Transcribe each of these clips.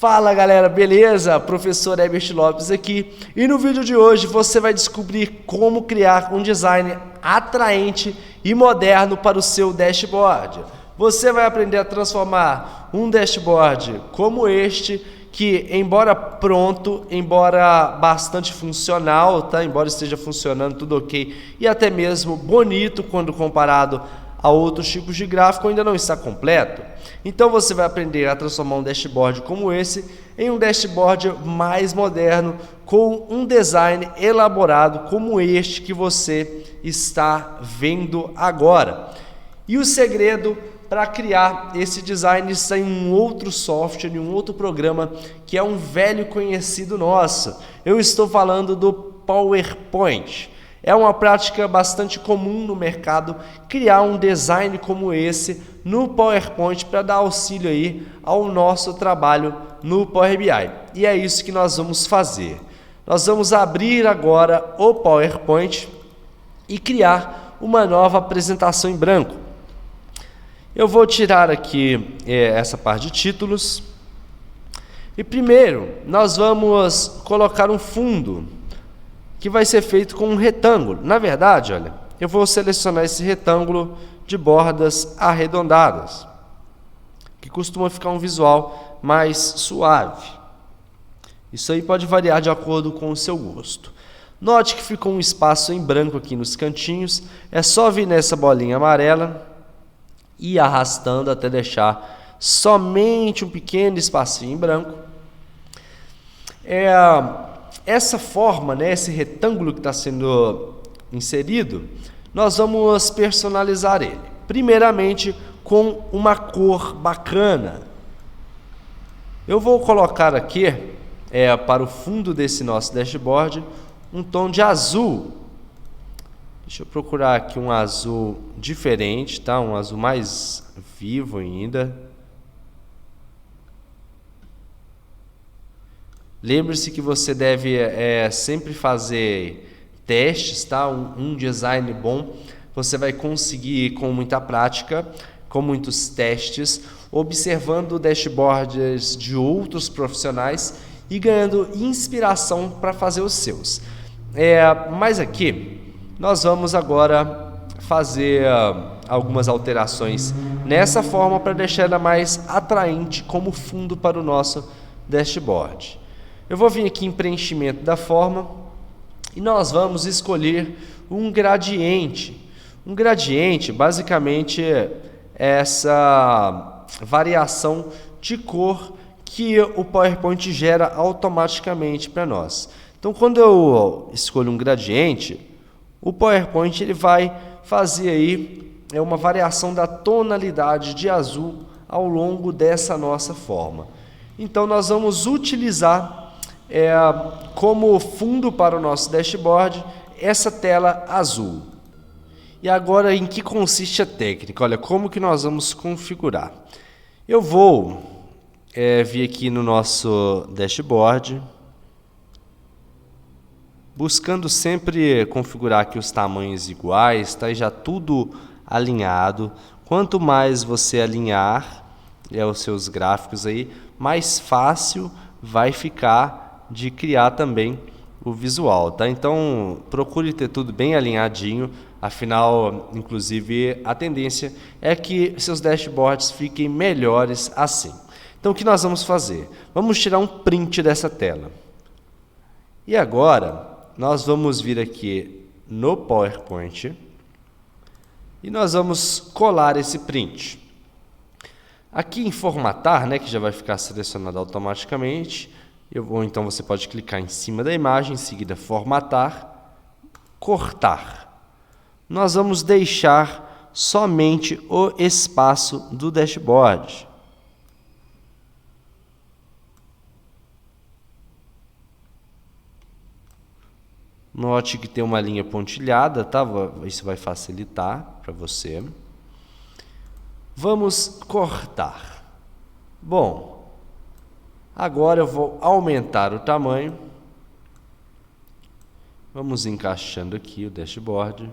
Fala galera, beleza? Professor Herbert Lopes aqui, e no vídeo de hoje você vai descobrir como criar um design atraente e moderno para o seu dashboard. Você vai aprender a transformar um dashboard como este, que embora pronto, embora bastante funcional, tá? Embora esteja funcionando tudo ok, e até mesmo bonito quando comparado a outros tipos de gráfico, ainda não está completo. Então você vai aprender a transformar um dashboard como esse em um dashboard mais moderno, com um design elaborado como este que você está vendo agora. E o segredo para criar esse design está em um outro software, em um outro programa, que é um velho conhecido nosso. Eu estou falando do PowerPoint. É uma prática bastante comum no mercado criar um design como esse no PowerPoint para dar auxílio aí ao nosso trabalho no Power BI. E é isso que nós vamos fazer. Nós vamos abrir agora o PowerPoint e criar uma nova apresentação em branco. Eu vou tirar aqui essa parte de títulos. E primeiro nós vamos colocar um fundo que vai ser feito com um retângulo. Na verdade, olha, eu vou selecionar esse retângulo de bordas arredondadas, que costuma ficar um visual mais suave. Isso aí pode variar de acordo com o seu gosto. Note que ficou um espaço em branco aqui nos cantinhos. É só vir nessa bolinha amarela e arrastando até deixar somente um pequeno espacinho em branco. Essa forma, né, esse retângulo que está sendo inserido, nós vamos personalizar ele. Primeiramente com uma cor bacana. Eu vou colocar aqui, para o fundo desse nosso dashboard, um tom de azul. Deixa eu procurar aqui um azul diferente, tá? Um azul mais vivo ainda. Lembre-se que você deve sempre fazer testes, tá? Um design bom você vai conseguir com muita prática, com muitos testes, observando dashboards de outros profissionais e ganhando inspiração para fazer os seus. Mas aqui nós vamos agora fazer algumas alterações nessa forma para deixar ela mais atraente como fundo para o nosso dashboard. Eu vou vir aqui em preenchimento da forma e nós vamos escolher um gradiente. Um gradiente basicamente é essa variação de cor que o PowerPoint gera automaticamente para nós. Então, quando eu escolho um gradiente, o PowerPoint ele vai fazer aí uma variação da tonalidade de azul ao longo dessa nossa forma. Então, nós vamos utilizar como fundo para o nosso dashboard essa tela azul. E agora, em que consiste a técnica? Olha, como que nós vamos configurar? Eu vou vir aqui no nosso dashboard, buscando sempre configurar aqui os tamanhos iguais, tá? E já tudo alinhado. Quanto mais você alinhar os seus gráficos aí, mais fácil vai ficar de criar também o visual, tá? Então procure ter tudo bem alinhadinho, afinal, inclusive, a tendência é que seus dashboards fiquem melhores assim. Então o que nós vamos fazer? Vamos tirar um print dessa tela. E agora nós vamos vir aqui no PowerPoint e nós vamos colar esse print. Aqui em formatar, né, que já vai ficar selecionado automaticamente, então você pode clicar em cima da imagem, em seguida formatar, cortar. Nós vamos deixar somente o espaço do dashboard. Note que tem uma linha pontilhada, tá? Isso vai facilitar para você. Vamos cortar. Bom, agora eu vou aumentar o tamanho. Vamos encaixando aqui o dashboard.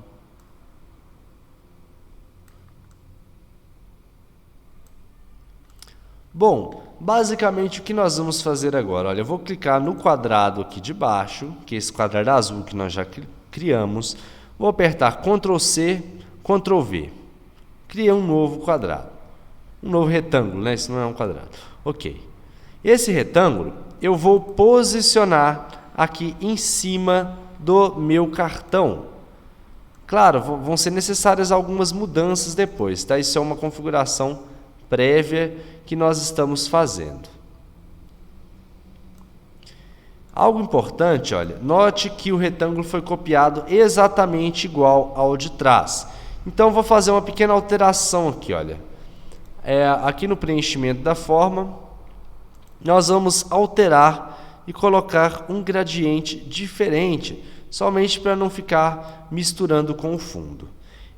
Bom, basicamente o que nós vamos fazer agora? Olha, eu vou clicar no quadrado aqui de baixo, que é esse quadrado azul que nós já criamos, vou apertar Ctrl C, Ctrl V. Criei um novo quadrado, um novo retângulo, né? Isso não é um quadrado. Ok. Esse retângulo eu vou posicionar aqui em cima do meu cartão. Claro, vão ser necessárias algumas mudanças depois, tá? Isso é uma configuração prévia que nós estamos fazendo. Algo importante, olha, note que o retângulo foi copiado exatamente igual ao de trás. Então, vou fazer uma pequena alteração aqui, olha. Aqui no preenchimento da forma, nós vamos alterar e colocar um gradiente diferente, somente para não ficar misturando com o fundo.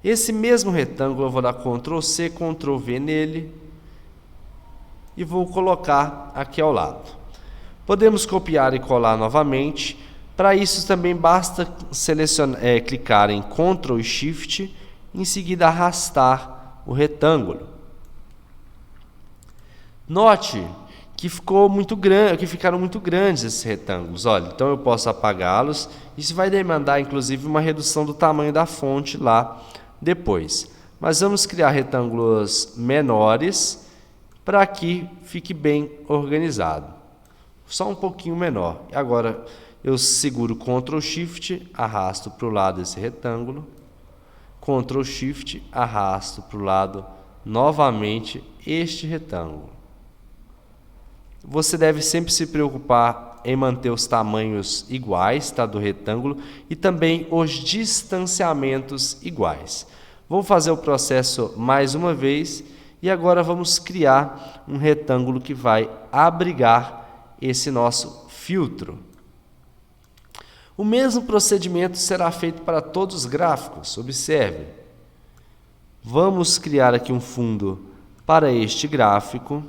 Esse mesmo retângulo eu vou dar Ctrl C, Ctrl V nele e vou colocar aqui ao lado. Podemos copiar e colar novamente. Para isso também basta clicar em Ctrl e Shift, em seguida arrastar o retângulo. Note que ficaram muito grandes esses retângulos. Olha, então eu posso apagá-los. Isso vai demandar inclusive uma redução do tamanho da fonte lá depois. Mas vamos criar retângulos menores para que fique bem organizado. Só um pouquinho menor. Agora eu seguro Ctrl Shift, arrasto para o lado esse retângulo. Ctrl Shift, arrasto para o lado novamente este retângulo. Você deve sempre se preocupar em manter os tamanhos iguais, tá, do retângulo e também os distanciamentos iguais. Vou fazer o processo mais uma vez e agora vamos criar um retângulo que vai abrigar esse nosso filtro. O mesmo procedimento será feito para todos os gráficos. Observe. Vamos criar aqui um fundo para este gráfico.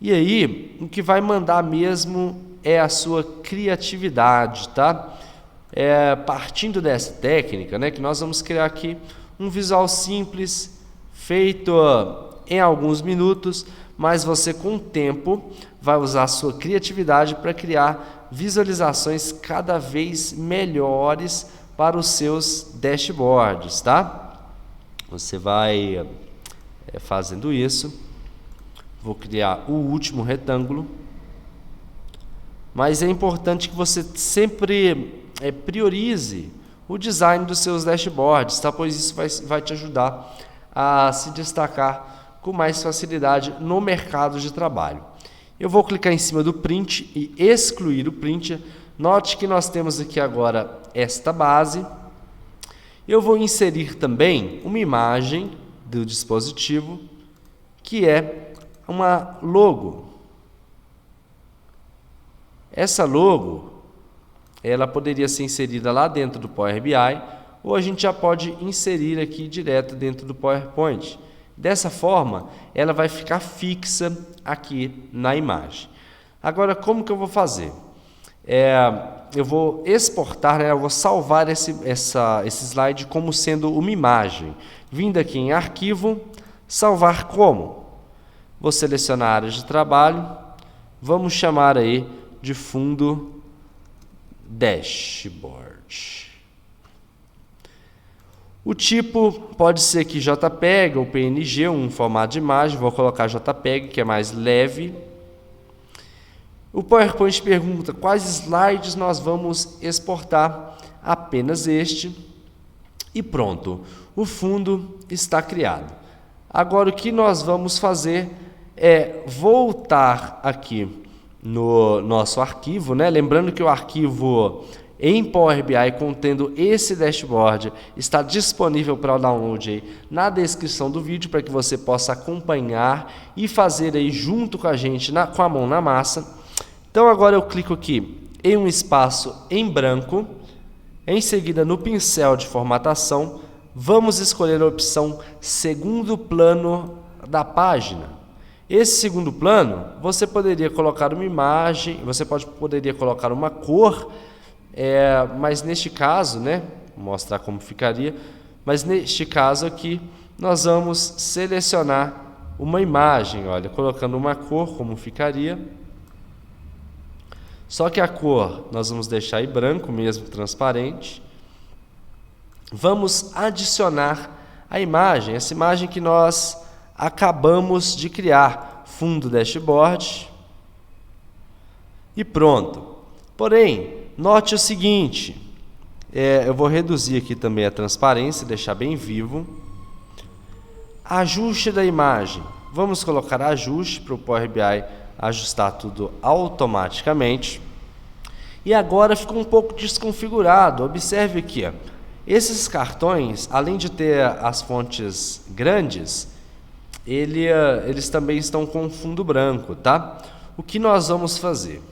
E aí, o que vai mandar mesmo é a sua criatividade, tá? Partindo dessa técnica, né, que nós vamos criar aqui um visual simples, feito em alguns minutos, mas você com o tempo vai usar a sua criatividade para criar visualizações cada vez melhores para os seus dashboards, tá? Você vai fazendo isso. Vou criar o último retângulo, mas é importante que você sempre priorize o design dos seus dashboards, tá? Pois isso vai te ajudar a se destacar com mais facilidade no mercado de trabalho. Eu vou clicar em cima do print e excluir o print. Note que nós temos aqui agora esta base. Eu vou inserir também uma imagem do dispositivo, que é uma logo. Essa logo, ela poderia ser inserida lá dentro do Power BI, ou a gente já pode inserir aqui direto dentro do PowerPoint. Dessa forma, ela vai ficar fixa aqui na imagem. Agora, como que eu vou fazer? Eu vou exportar, né, eu vou salvar esse slide como sendo uma imagem. Vindo aqui em Arquivo, salvar como? Vou selecionar a área de trabalho, vamos chamar aí de fundo Dashboard. O tipo pode ser que JPEG ou PNG, um formato de imagem, vou colocar JPEG, que é mais leve. O PowerPoint pergunta quais slides nós vamos exportar, apenas este, e pronto, o fundo está criado. Agora o que nós vamos fazer é voltar aqui no nosso arquivo, né? Lembrando que o arquivo em Power BI contendo esse dashboard está disponível para o download aí na descrição do vídeo, para que você possa acompanhar e fazer aí junto com a gente, com a mão na massa. Então agora eu clico aqui em um espaço em branco, em seguida no pincel de formatação, vamos escolher a opção segundo plano da página. Esse segundo plano, você poderia colocar uma imagem, poderia colocar uma cor, mas neste caso, né, vou mostrar como ficaria, mas neste caso aqui, nós vamos selecionar uma imagem, olha, colocando uma cor, como ficaria. Só que a cor nós vamos deixar em branco mesmo, transparente. Vamos adicionar a imagem, essa imagem que nós acabamos de criar, fundo dashboard. E pronto. Porém, note o seguinte, eu vou reduzir aqui também a transparência, deixar bem vivo. Ajuste da imagem. Vamos colocar ajuste para o Power BI ajustar tudo automaticamente. E agora ficou um pouco desconfigurado. Observe aqui, ó. Esses cartões, além de ter as fontes grandes, eles também estão com fundo branco, tá? O que nós vamos fazer?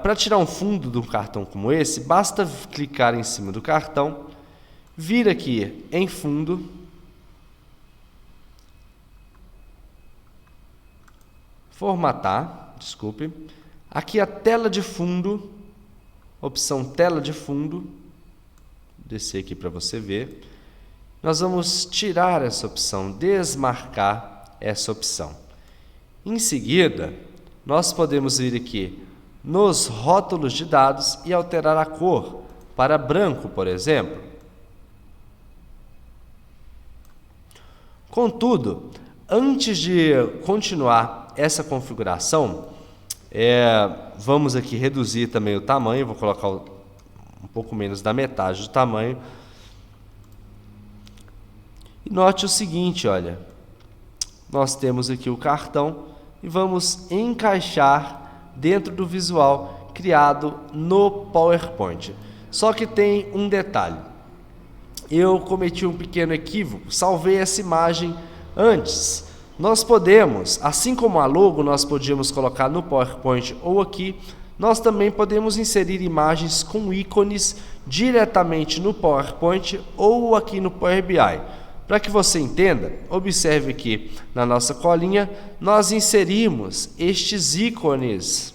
Para tirar um fundo de um cartão como esse, basta clicar em cima do cartão, vir aqui em fundo, formatar, desculpe, aqui a tela de fundo, opção tela de fundo, descer aqui para você ver, nós vamos tirar essa opção, desmarcar essa opção. Em seguida, nós podemos vir aqui nos rótulos de dados e alterar a cor para branco, por exemplo. Contudo, antes de continuar essa configuração, vamos aqui reduzir também o tamanho, vou colocar um pouco menos da metade do tamanho. E note o seguinte, olha, nós temos aqui o cartão e vamos encaixar dentro do visual criado no PowerPoint. Só que tem um detalhe, eu cometi um pequeno equívoco, salvei essa imagem antes. Nós podemos, assim como a logo nós podíamos colocar no PowerPoint ou aqui, nós também podemos inserir imagens com ícones diretamente no PowerPoint ou aqui no Power BI. Para que você entenda, observe aqui na nossa colinha, nós inserimos estes ícones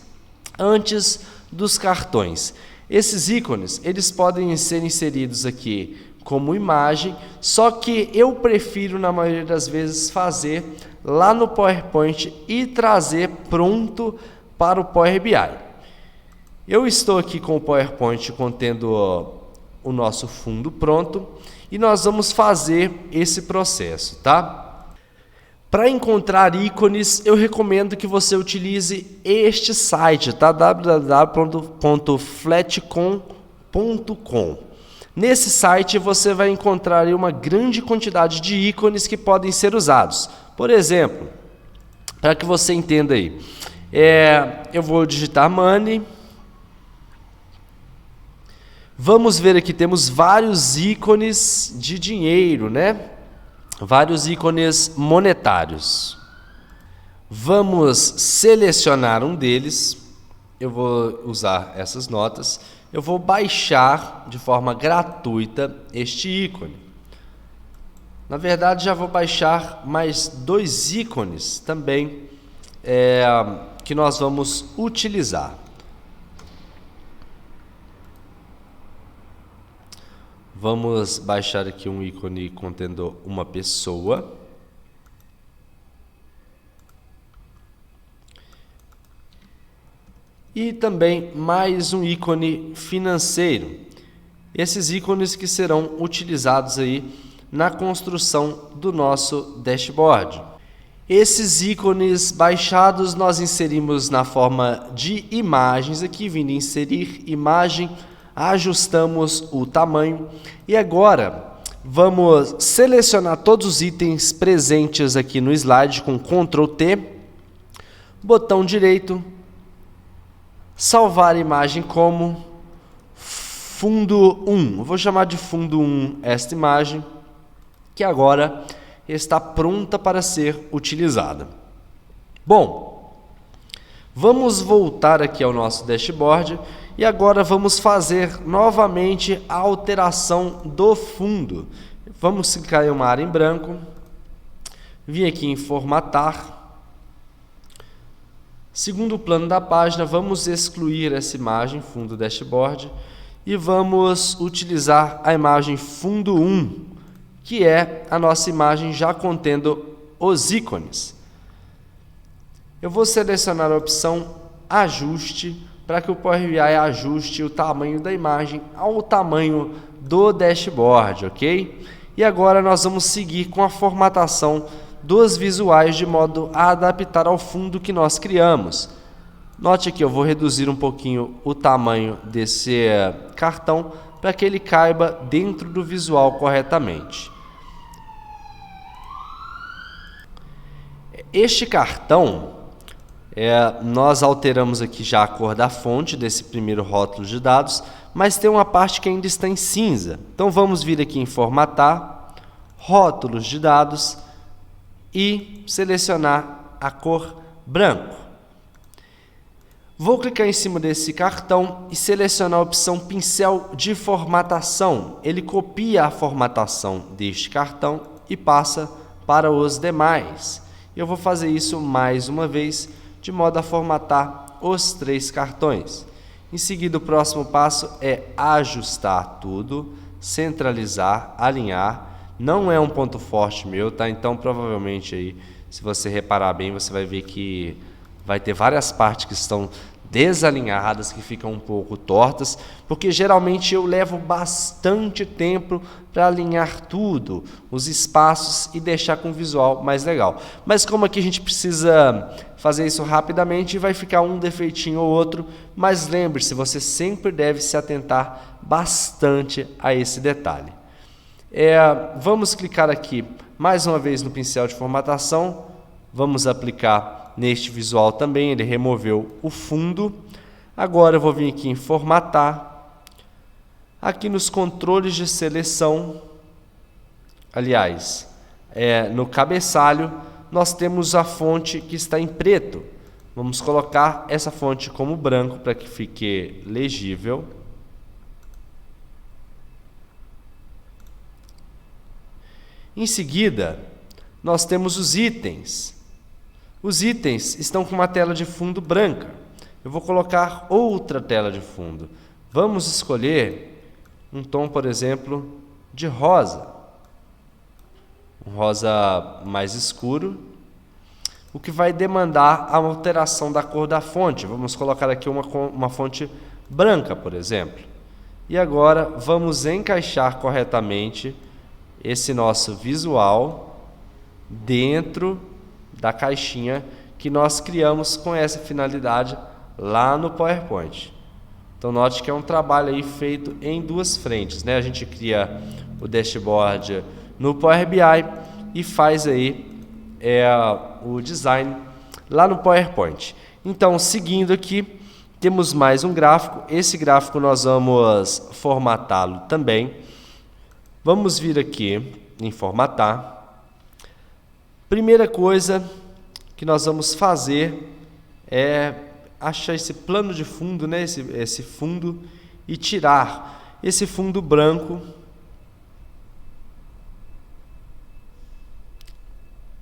antes dos cartões. Esses ícones, eles podem ser inseridos aqui como imagem, só que eu prefiro, na maioria das vezes, fazer lá no PowerPoint e trazer pronto para o Power BI. Eu estou aqui com o PowerPoint contendo o nosso fundo pronto e nós vamos fazer esse processo, tá? Para encontrar ícones, eu recomendo que você utilize este site, tá? www.flatcom.com. Nesse site você vai encontrar aí uma grande quantidade de ícones que podem ser usados. Por exemplo, para que você entenda aí, eu vou digitar money. Vamos ver aqui, temos vários ícones de dinheiro, né? Vários ícones monetários. Vamos selecionar um deles. Eu vou usar essas notas. Eu vou baixar de forma gratuita este ícone. Na verdade, já vou baixar mais 2 ícones também que nós vamos utilizar. Vamos baixar aqui um ícone contendo uma pessoa. E também mais um ícone financeiro. Esses ícones que serão utilizados aí na construção do nosso dashboard. Esses ícones baixados nós inserimos na forma de imagens aqui, vindo inserir imagem, ajustamos o tamanho e agora vamos selecionar todos os itens presentes aqui no slide com Ctrl T, botão direito, salvar imagem como fundo 1. Eu vou chamar de fundo 1 esta imagem, que agora está pronta para ser utilizada. Bom, vamos voltar aqui ao nosso dashboard e agora vamos fazer novamente a alteração do fundo. Vamos clicar em uma área em branco, vir aqui em formatar. Segundo plano da página, vamos excluir essa imagem, fundo dashboard, e vamos utilizar a imagem fundo 1, que é a nossa imagem já contendo os ícones. Eu vou selecionar a opção Ajuste para que o Power BI ajuste o tamanho da imagem ao tamanho do dashboard, ok? E agora nós vamos seguir com a formatação dos visuais de modo a adaptar ao fundo que nós criamos. Note que eu vou reduzir um pouquinho o tamanho desse cartão para que ele caiba dentro do visual corretamente. Este cartão, nós alteramos aqui já a cor da fonte desse primeiro rótulo de dados, mas tem uma parte que ainda está em cinza. Então vamos vir aqui em formatar, rótulos de dados e selecionar a cor branco. Vou clicar em cima desse cartão e selecionar a opção pincel de formatação. Ele copia a formatação deste cartão e passa para os demais. Eu vou fazer isso mais uma vez, de modo a formatar os 3 cartões. Em seguida, o próximo passo é ajustar tudo, centralizar, alinhar. Não é um ponto forte meu, tá? Então, provavelmente, aí, se você reparar bem, você vai ver que vai ter várias partes que estão desalinhadas, que ficam um pouco tortas, porque geralmente eu levo bastante tempo para alinhar tudo, os espaços e deixar com o visual mais legal. Mas como aqui a gente precisa fazer isso rapidamente, vai ficar um defeitinho ou outro, mas lembre-se, você sempre deve se atentar bastante a esse detalhe. Vamos clicar aqui mais uma vez no pincel de formatação, vamos aplicar neste visual também, ele removeu o fundo. Agora eu vou vir aqui em formatar, aqui nos controles de seleção, aliás, no cabeçalho, nós temos a fonte que está em preto. Vamos colocar essa fonte como branco para que fique legível. Em seguida, nós temos os itens. Os itens estão com uma tela de fundo branca. Eu vou colocar outra tela de fundo. Vamos escolher um tom, por exemplo, de rosa. Um rosa mais escuro, o que vai demandar a alteração da cor da fonte. Vamos colocar aqui uma fonte branca, por exemplo. E agora vamos encaixar corretamente esse nosso visual dentro da caixinha que nós criamos com essa finalidade lá no PowerPoint. Então note que é um trabalho aí feito em 2 frentes, né? A gente cria o dashboard no Power BI e faz aí o design lá no PowerPoint. Então, seguindo aqui, temos mais um gráfico. Esse gráfico nós vamos formatá-lo também. Vamos vir aqui em formatar. Primeira coisa que nós vamos fazer é achar esse plano de fundo, né? esse fundo, e tirar esse fundo branco.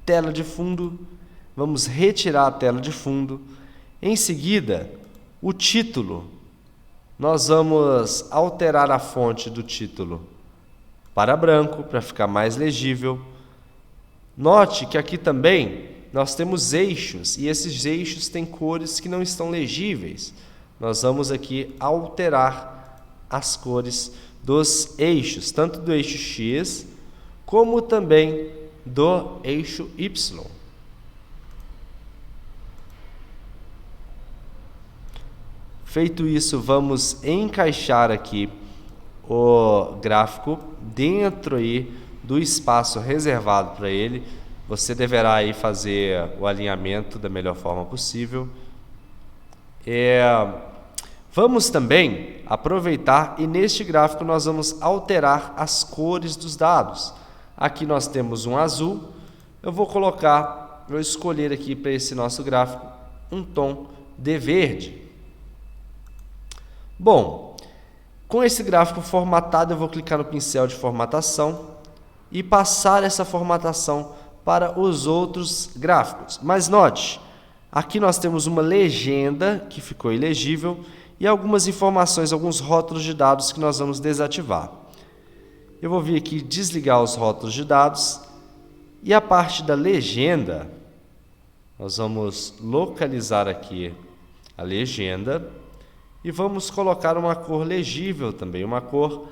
Tela de fundo, vamos retirar a tela de fundo. Em seguida, o título, nós vamos alterar a fonte do título para branco, para ficar mais legível. Note que aqui também nós temos eixos, e esses eixos têm cores que não estão legíveis. Nós vamos aqui alterar as cores dos eixos, tanto do eixo X, como também do eixo Y. Feito isso, vamos encaixar aqui o gráfico dentro aí do espaço reservado para ele. Você deverá aí fazer o alinhamento da melhor forma possível. Vamos também aproveitar e neste gráfico nós vamos alterar as cores dos dados. Aqui nós temos um azul. Vou escolher aqui para esse nosso gráfico um tom de verde. Bom, com esse gráfico formatado, eu vou clicar no pincel de formatação e passar essa formatação para os outros gráficos. Mas note, aqui nós temos uma legenda que ficou ilegível e algumas informações, alguns rótulos de dados que nós vamos desativar. Eu vou vir aqui desligar os rótulos de dados E a parte da legenda, nós vamos localizar aqui a legenda e vamos colocar uma cor legível também, uma cor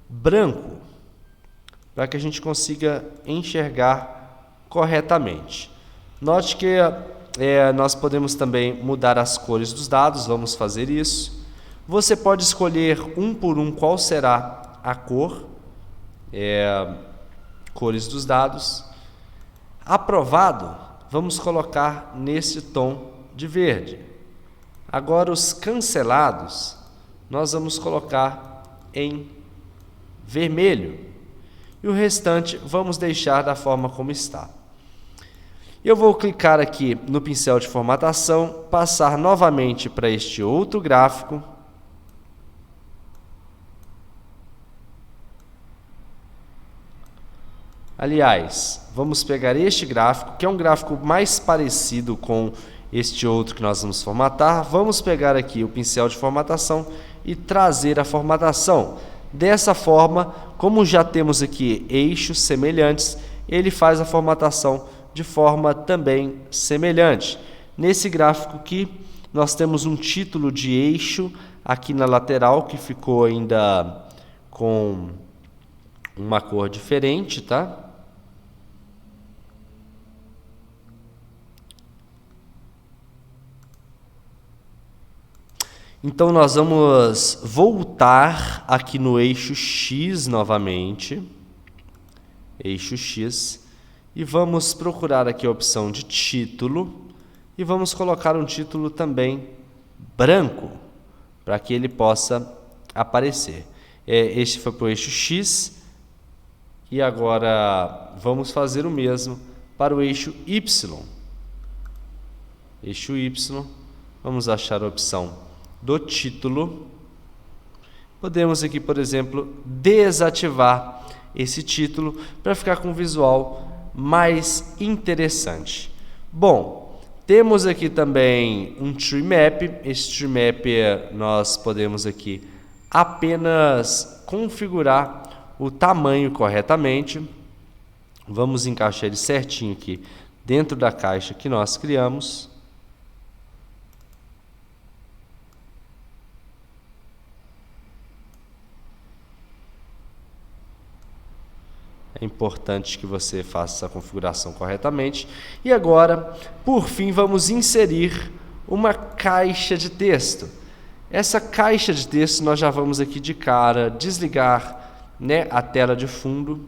branco, para que a gente consiga enxergar corretamente. Note que nós podemos também mudar as cores dos dados, vamos fazer isso. Você pode escolher um por um qual será a cor, cores dos dados. Aprovado, vamos colocar nesse tom de verde. Agora os cancelados, nós vamos colocar em vermelho. E o restante vamos deixar da forma como está. Eu vou clicar aqui no pincel de formatação, passar novamente para este outro gráfico. Aliás, vamos pegar este gráfico, que é um gráfico mais parecido com este outro que nós vamos formatar. Vamos pegar aqui o pincel de formatação e trazer a formatação. Dessa forma, como já temos aqui eixos semelhantes, ele faz a formatação de forma também semelhante. Nesse gráfico aqui, nós temos um título de eixo aqui na lateral, que ficou ainda com uma cor diferente, tá? Então, nós vamos voltar aqui no eixo X novamente, eixo X, e vamos procurar aqui a opção de título, e vamos colocar um título também branco, para que ele possa aparecer. Este foi para o eixo X, e agora vamos fazer o mesmo para o eixo Y. Eixo Y, vamos achar a opção do título. Podemos aqui, por exemplo, desativar esse título para ficar com um visual mais interessante. Bom, temos aqui também um tree map. Esse tree map nós podemos aqui apenas configurar o tamanho corretamente. Vamos encaixar ele certinho aqui dentro da caixa que nós criamos. É importante que você faça essa configuração corretamente. E agora, por fim, vamos inserir uma caixa de texto. Essa caixa de texto nós já vamos aqui de cara desligar, né, a tela de fundo.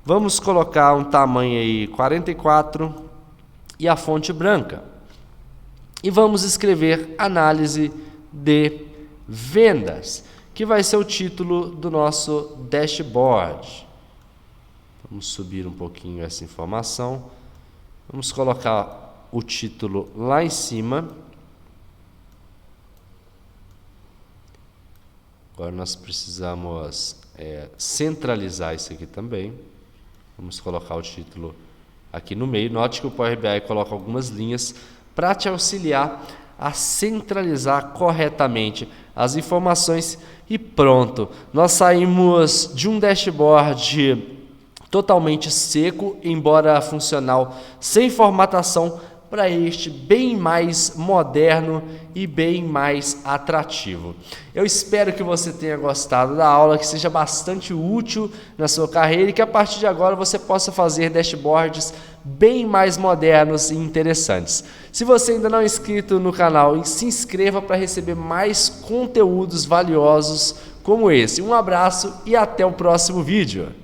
Vamos colocar um tamanho aí 44 e a fonte branca. E vamos escrever análise de vendas, que vai ser o título do nosso dashboard. Vamos subir um pouquinho essa informação. Vamos colocar o título lá em cima. Agora nós precisamos centralizar isso aqui também. Vamos colocar o título aqui no meio. Note que o Power BI coloca algumas linhas para te auxiliar a centralizar corretamente as informações. E pronto, nós saímos de um dashboard totalmente seco, embora funcional, sem formatação, para este bem mais moderno e bem mais atrativo. Eu espero que você tenha gostado da aula, que seja bastante útil na sua carreira e que a partir de agora você possa fazer dashboards bem mais modernos e interessantes. Se você ainda não é inscrito no canal, se inscreva para receber mais conteúdos valiosos como esse. Um abraço e até o próximo vídeo.